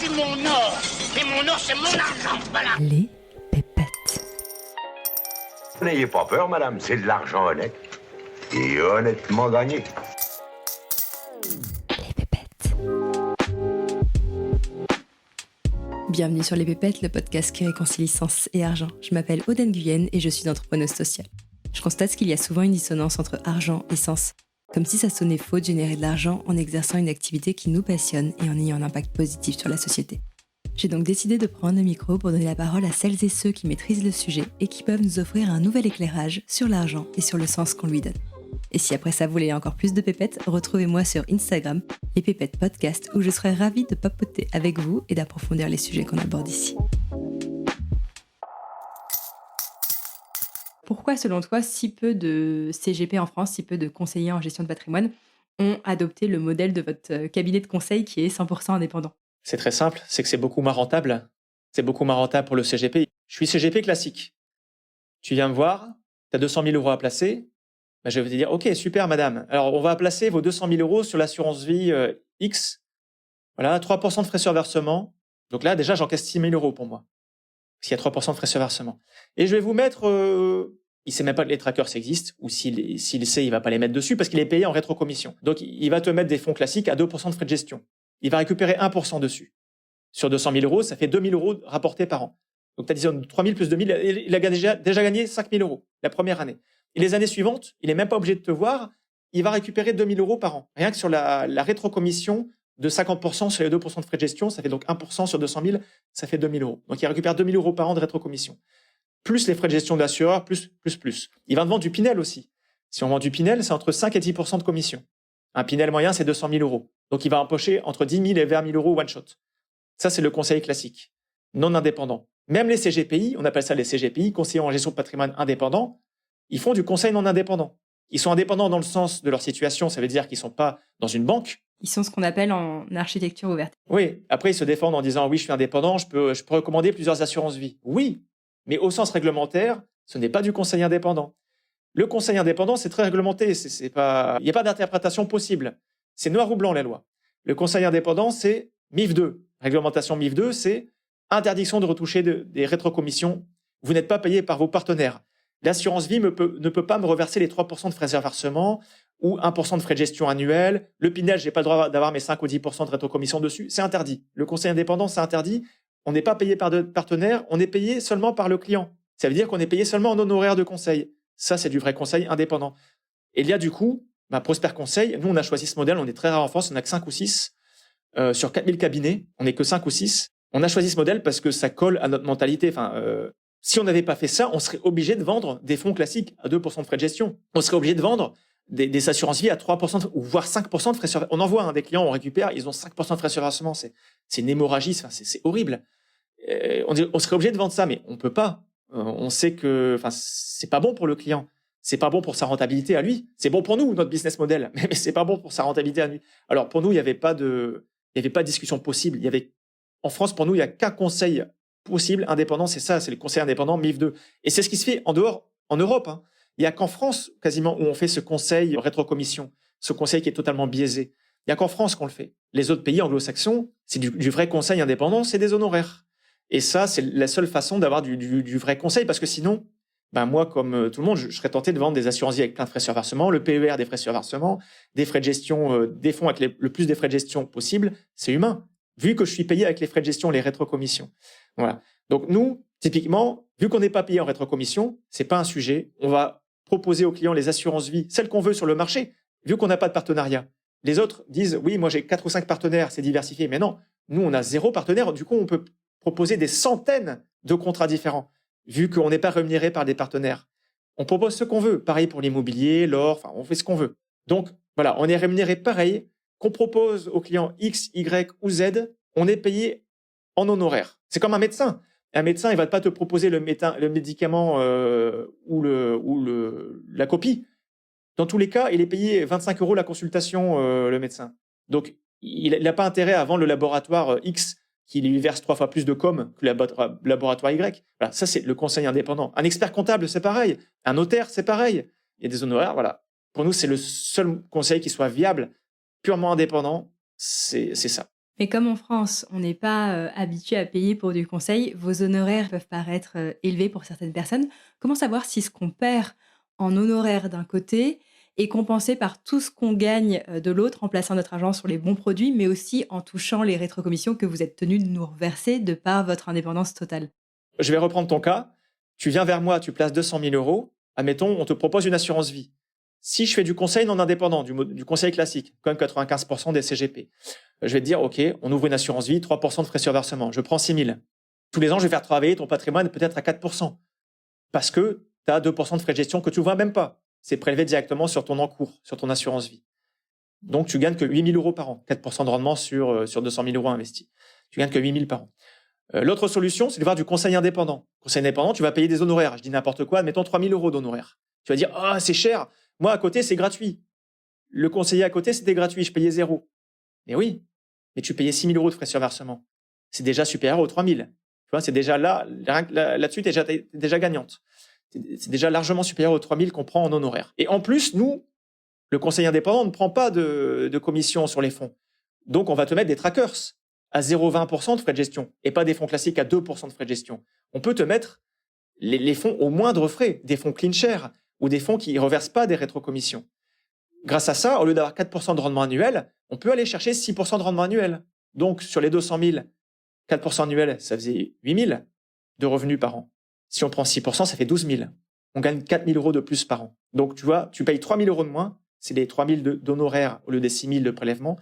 c'est mon or. Et mon or, c'est mon argent, voilà. Les pépettes. N'ayez pas peur, madame, c'est de l'argent honnête. Et honnêtement gagné. Les pépettes. Bienvenue sur Les Pépettes, le podcast qui réconcilie sens et argent. Je m'appelle Aude Guyenne et je suis entrepreneuse sociale. Je constate qu'il y a souvent une dissonance entre argent et sens. Comme si ça sonnait faux de générer de l'argent en exerçant une activité qui nous passionne et en ayant un impact positif sur la société. J'ai donc décidé de prendre le micro pour donner la parole à celles et ceux qui maîtrisent le sujet et qui peuvent nous offrir un nouvel éclairage sur l'argent et sur le sens qu'on lui donne. Et si après ça vous voulez encore plus de pépettes, retrouvez-moi sur Instagram, les Pépettes Podcast, où je serai ravie de papoter avec vous et d'approfondir les sujets qu'on aborde ici. Pourquoi, selon toi, si peu de CGP en France, si peu de conseillers en gestion de patrimoine ont adopté le modèle de votre cabinet de conseil qui est 100% indépendant ? C'est très simple, c'est que c'est beaucoup moins rentable. C'est beaucoup moins rentable pour le CGP. Je suis CGP classique. Tu viens me voir, tu as 200 000 euros à placer. Ben je vais te dire, OK, super madame. Alors, on va placer vos 200 000 euros sur l'assurance vie X. Voilà, 3% de frais sur versement. Donc là, déjà, j'encaisse 6 000 euros pour moi. Parce qu'il y a 3% de frais sur versement. Et je vais vous mettre... il sait même pas que les trackers existent, ou s'il sait, il va pas les mettre dessus parce qu'il est payé en rétrocommission. Donc, il va te mettre des fonds classiques à 2% de frais de gestion. Il va récupérer 1% dessus. Sur 200 000 euros, ça fait 2 000 euros rapportés par an. Donc, tu as disons 3 000 plus 2 000, il a déjà gagné 5 000 euros la première année. Et les années suivantes, il est même pas obligé de te voir, il va récupérer 2 000 euros par an. Rien que sur la rétrocommission de 50% sur les 2% de frais de gestion, ça fait donc 1% sur 200 000, ça fait 2 000 euros. Donc, il récupère 2 000 euros par an de rétrocommission. Plus les frais de gestion de l'assureur, plus. Il va te vendre du Pinel aussi. Si on vend du Pinel, c'est entre 5 et 10% de commission. Un Pinel moyen, c'est 200 000 euros. Donc, il va empocher entre 10 000 et 20 000 euros one shot. Ça, c'est le conseil classique, non indépendant. Même les CGPI, on appelle ça les CGPI, conseillers en gestion de patrimoine indépendants, ils font du conseil non indépendant. Ils sont indépendants dans le sens de leur situation, ça veut dire qu'ils ne sont pas dans une banque. Ils sont ce qu'on appelle en architecture ouverte. Oui, après, ils se défendent en disant « Oui, je suis indépendant, je peux recommander plusieurs assurances-vie. » Oui, mais au sens réglementaire, ce n'est pas du conseil indépendant. Le conseil indépendant, c'est très réglementé. Il n'y a pas d'interprétation possible. C'est noir ou blanc, la loi. Le conseil indépendant, c'est MIF 2. Réglementation MIF 2, c'est interdiction de retoucher des rétrocommissions. Vous n'êtes pas payé par vos partenaires. L'assurance vie ne peut pas me reverser les 3% de frais de versement ou 1% de frais de gestion annuel. Le Pinel, j'ai pas le droit d'avoir mes 5 ou 10% de rétrocommission dessus. C'est interdit. Le conseil indépendant, c'est interdit. On n'est pas payé par de partenaires, on est payé seulement par le client. Ça veut dire qu'on est payé seulement en honoraire de conseil. Ça, c'est du vrai conseil indépendant. Et il y a du coup, Prosper Conseil, nous, on a choisi ce modèle, on est très rare en France, on n'a que 5 ou 6. Sur 4000 cabinets, on n'est que 5 ou 6. On a choisi ce modèle parce que ça colle à notre mentalité. Si on n'avait pas fait ça, on serait obligé de vendre des fonds classiques à 2% de frais de gestion. On serait obligé de vendre des assurances-vie à 3% ou voire 5% de frais sur versement. On envoie des clients, on récupère, ils ont 5% de frais sur versement. C'est une hémorragie, c'est horrible. On serait obligé de vendre ça, mais on peut pas. On sait que, c'est pas bon pour le client. C'est pas bon pour sa rentabilité à lui. C'est bon pour nous, notre business model, mais c'est pas bon pour sa rentabilité à lui. Alors, pour nous, il n'y avait pas de discussion possible. En France, pour nous, il y a qu'un conseil possible, indépendant. C'est ça, c'est le conseil indépendant MIF 2. Et c'est ce qui se fait en dehors, en Europe, hein. Il y a qu'en France, quasiment, où on fait ce conseil rétrocommission. Ce conseil qui est totalement biaisé. Il y a qu'en France qu'on le fait. Les autres pays anglo-saxons, c'est du vrai conseil indépendant, c'est des honoraires. Et ça, c'est la seule façon d'avoir du vrai conseil, parce que sinon, moi, comme tout le monde, je serais tenté de vendre des assurances avec plein de frais sur versement, le PER des frais sur versement, des frais de gestion, des fonds avec le plus des frais de gestion possible. C'est humain, vu que je suis payé avec les frais de gestion, les rétrocommissions. Voilà. Donc nous, typiquement, vu qu'on n'est pas payé en rétrocommission, c'est pas un sujet. On va proposer aux clients les assurances vie, celles qu'on veut sur le marché, vu qu'on n'a pas de partenariat. Les autres disent, oui, moi j'ai 4 ou 5 partenaires, c'est diversifié. Mais non, nous on a 0 partenaire. Du coup, on peut proposer des centaines de contrats différents, vu qu'on n'est pas rémunéré par des partenaires. On propose ce qu'on veut. Pareil pour l'immobilier, l'or, on fait ce qu'on veut. Donc, voilà, on est rémunéré pareil. Qu'on propose aux clients X, Y ou Z, on est payé en honoraire. C'est comme un médecin. Un médecin, il va pas te proposer le médicament ou la copie. Dans tous les cas, il est payé 25 € la consultation, le médecin. Donc, il n'a pas intérêt à vendre le laboratoire X qui lui verse 3 fois plus de com que le laboratoire Y. Voilà, ça, c'est le conseil indépendant. Un expert comptable, c'est pareil. Un notaire, c'est pareil. Il y a des honoraires, voilà. Pour nous, c'est le seul conseil qui soit viable, purement indépendant, c'est ça. Mais comme en France, on n'est pas habitué à payer pour du conseil, vos honoraires peuvent paraître élevés pour certaines personnes. Comment savoir si ce qu'on perd en honoraires d'un côté est compensé par tout ce qu'on gagne de l'autre en plaçant notre argent sur les bons produits, mais aussi en touchant les rétrocommissions que vous êtes tenu de nous reverser de par votre indépendance totale? Je vais reprendre ton cas. Tu viens vers moi, tu places 200 000 euros. Admettons, on te propose une assurance vie. Si je fais du conseil non indépendant, du conseil classique, comme 95% des CGP, je vais te dire, OK, on ouvre une assurance vie, 3% de frais sur versement. Je prends 6 000. Tous les ans, je vais faire travailler ton patrimoine peut-être à 4%. Parce que tu as 2% de frais de gestion que tu ne vois même pas. C'est prélevé directement sur ton encours, sur ton assurance vie. Donc, tu gagnes que 8 000 euros par an. 4% de rendement sur 200 000 euros investis. Tu gagnes que 8 000 par an. L'autre solution, c'est de voir du conseil indépendant. Conseil indépendant, tu vas payer des honoraires. Je dis n'importe quoi, admettons 3 000 euros d'honoraires. Tu vas dire, ah, c'est cher. Moi, à côté, c'est gratuit. Le conseiller à côté, c'était gratuit. Je payais 0. Mais oui, mais tu payais 6 000 euros de frais sur versement. C'est déjà supérieur aux 3 000. Tu vois, c'est déjà là-dessus, t'es déjà gagnante. C'est déjà largement supérieur aux 3 000 qu'on prend en honoraires. Et en plus, nous, le conseiller indépendant ne prend pas de commission sur les fonds. Donc, on va te mettre des trackers à 0,20% de frais de gestion et pas des fonds classiques à 2% de frais de gestion. On peut te mettre les fonds au moindre frais, des fonds clean share ou des fonds qui ne reversent pas des rétrocommissions. Grâce à ça, au lieu d'avoir 4% de rendement annuel, on peut aller chercher 6% de rendement annuel. Donc, sur les 200 000, 4% annuel, ça faisait 8 000 de revenus par an. Si on prend 6%, ça fait 12 000. On gagne 4 000 euros de plus par an. Donc, tu vois, tu payes 3 000 euros de moins. C'est les 3 000 d'honoraires au lieu des 6 000 de prélèvement.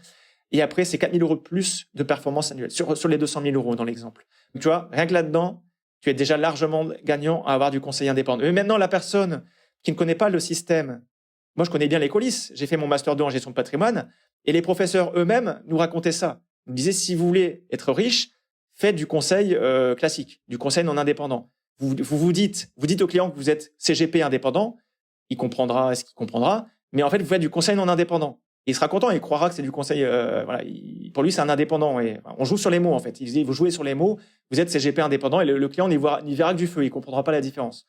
Et après, c'est 4 000 euros de plus de performance annuelle sur les 200 000 euros dans l'exemple. Donc, tu vois, rien que là-dedans, tu es déjà largement gagnant à avoir du conseil indépendant. Mais maintenant, la personne qui ne connaît pas le système, moi, je connais bien les coulisses. J'ai fait mon master 2 en gestion de patrimoine et les professeurs eux-mêmes nous racontaient ça. Ils nous disaient, si vous voulez être riche, faites du conseil classique, du conseil non indépendant. Vous dites au client que vous êtes CGP indépendant, il comprendra ce qu'il comprendra, mais en fait, vous faites du conseil non indépendant. Il sera content, il croira que c'est du conseil. Voilà, pour lui, c'est un indépendant. Et on joue sur les mots, en fait. Il dit, vous jouez sur les mots, vous êtes CGP indépendant, et le client n'y verra que du feu, il comprendra pas la différence.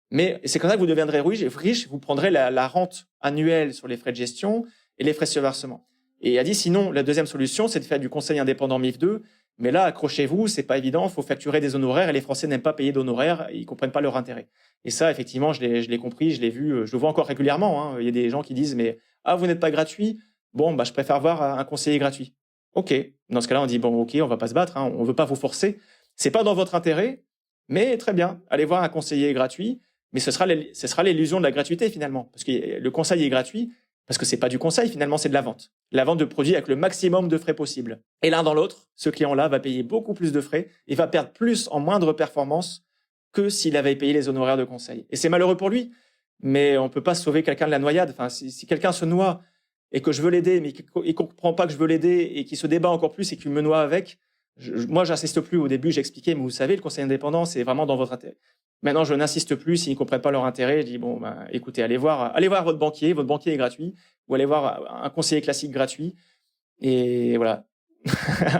Mais c'est comme ça que vous deviendrez riche, vous prendrez la rente annuelle sur les frais de gestion et les frais sur versement. Et il a dit, sinon, la deuxième solution, c'est de faire du conseil indépendant MIF 2. Mais là, accrochez-vous, c'est pas évident, il faut facturer des honoraires et les Français n'aiment pas payer d'honoraires, ils comprennent pas leur intérêt. Et ça, effectivement, je l'ai compris, je l'ai vu, je le vois encore régulièrement. Hein. Il y a des gens qui disent, mais vous n'êtes pas gratuit, bon, bah je préfère voir un conseiller gratuit. Ok, dans ce cas-là, on dit bon, ok, on va pas se battre, hein, on veut pas vous forcer, c'est pas dans votre intérêt, mais très bien, allez voir un conseiller gratuit, mais ce sera l'illusion de la gratuité finalement, parce que le conseil est gratuit. Parce que c'est pas du conseil, finalement, c'est de la vente. La vente de produits avec le maximum de frais possible. Et l'un dans l'autre, ce client-là va payer beaucoup plus de frais et va perdre plus en moindre performance que s'il avait payé les honoraires de conseil. Et c'est malheureux pour lui, mais on peut pas sauver quelqu'un de la noyade. Enfin, si quelqu'un se noie et que je veux l'aider, mais qu'il comprend pas que je veux l'aider et qu'il se débat encore plus et qu'il me noie avec, moi, j'insiste plus. Au début, j'expliquais, mais vous savez, le conseil indépendant, c'est vraiment dans votre intérêt. Maintenant, je n'insiste plus s'ils ne comprennent pas leur intérêt. Je dis, bon, écoutez, allez voir votre banquier est gratuit, ou allez voir un conseiller classique gratuit. Et voilà.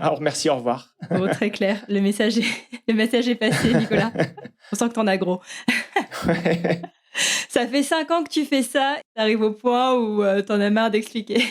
Alors, merci, au revoir. Bon, très clair. Le message est passé, Nicolas. On sent que t'en as gros. Ouais. Ça fait 5 ans que tu fais ça, t'arrives au point où t'en as marre d'expliquer.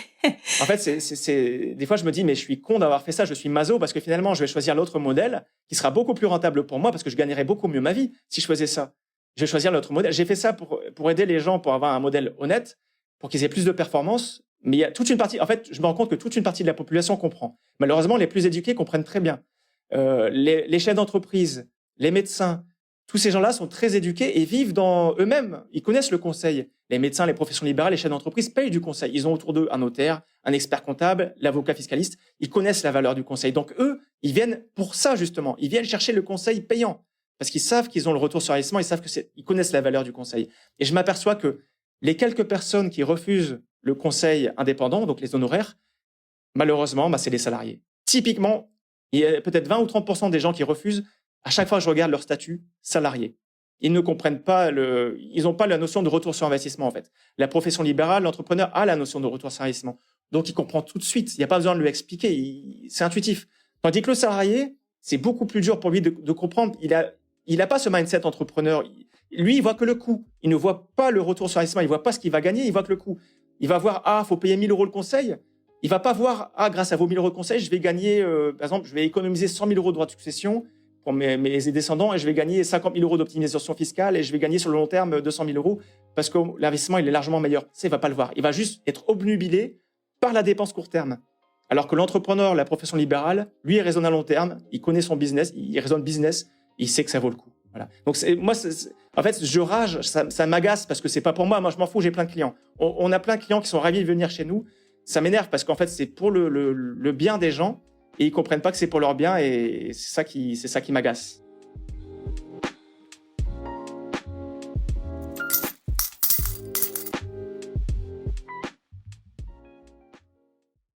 En fait, des fois, je me dis, mais je suis con d'avoir fait ça, je suis maso, parce que finalement, je vais choisir l'autre modèle qui sera beaucoup plus rentable pour moi, parce que je gagnerais beaucoup mieux ma vie si je faisais ça. Je vais choisir l'autre modèle. J'ai fait ça pour aider les gens, pour avoir un modèle honnête, pour qu'ils aient plus de performance. Mais il y a toute une partie, en fait, je me rends compte que toute une partie de la population comprend. Malheureusement, les plus éduqués comprennent très bien. Les chefs d'entreprise, les médecins, tous ces gens-là sont très éduqués et vivent dans eux-mêmes. Ils connaissent le conseil. Les médecins, les professions libérales, les chefs d'entreprise payent du conseil. Ils ont autour d'eux un notaire, un expert comptable, l'avocat fiscaliste. Ils connaissent la valeur du conseil. Donc eux, ils viennent pour ça justement. Ils viennent chercher le conseil payant parce qu'ils savent qu'ils ont le retour sur investissement. Ils savent ils connaissent la valeur du conseil. Et je m'aperçois que les quelques personnes qui refusent le conseil indépendant, donc les honoraires, malheureusement, c'est les salariés. Typiquement, il y a peut-être 20 ou 30% des gens qui refusent. À chaque fois que je regarde leur statut, salarié. Ils ne comprennent pas ils n'ont pas la notion de retour sur investissement, en fait. La profession libérale, l'entrepreneur a la notion de retour sur investissement. Donc, il comprend tout de suite. Il n'y a pas besoin de lui expliquer. C'est intuitif. Tandis que le salarié, c'est beaucoup plus dur pour lui de comprendre. Il a pas ce mindset entrepreneur. Lui, il voit que le coût. Il ne voit pas le retour sur investissement. Il voit pas ce qu'il va gagner. Il voit que le coût. Il va voir, faut payer 1 000 euros le conseil. il va pas voir, grâce à vos 1000 € de conseil, je vais gagner, par exemple, je vais économiser 100 000 € de droits de succession pour mes descendants et je vais gagner 50 000 € d'optimisation fiscale et je vais gagner sur le long terme 200 000 € parce que l'investissement, il est largement meilleur. Ça, il va pas le voir. Il va juste être obnubilé par la dépense court terme. Alors que l'entrepreneur, la profession libérale, lui, il raisonne à long terme, il connaît son business, il raisonne business, il sait que ça vaut le coup. Voilà. Donc, en fait, je rage, ça m'agace parce que c'est pas pour moi. Moi, je m'en fous, j'ai plein de clients. On a plein de clients qui sont ravis de venir chez nous. Ça m'énerve parce qu'en fait, c'est pour le bien des gens et ils comprennent pas que c'est pour leur bien et c'est ça qui m'agace.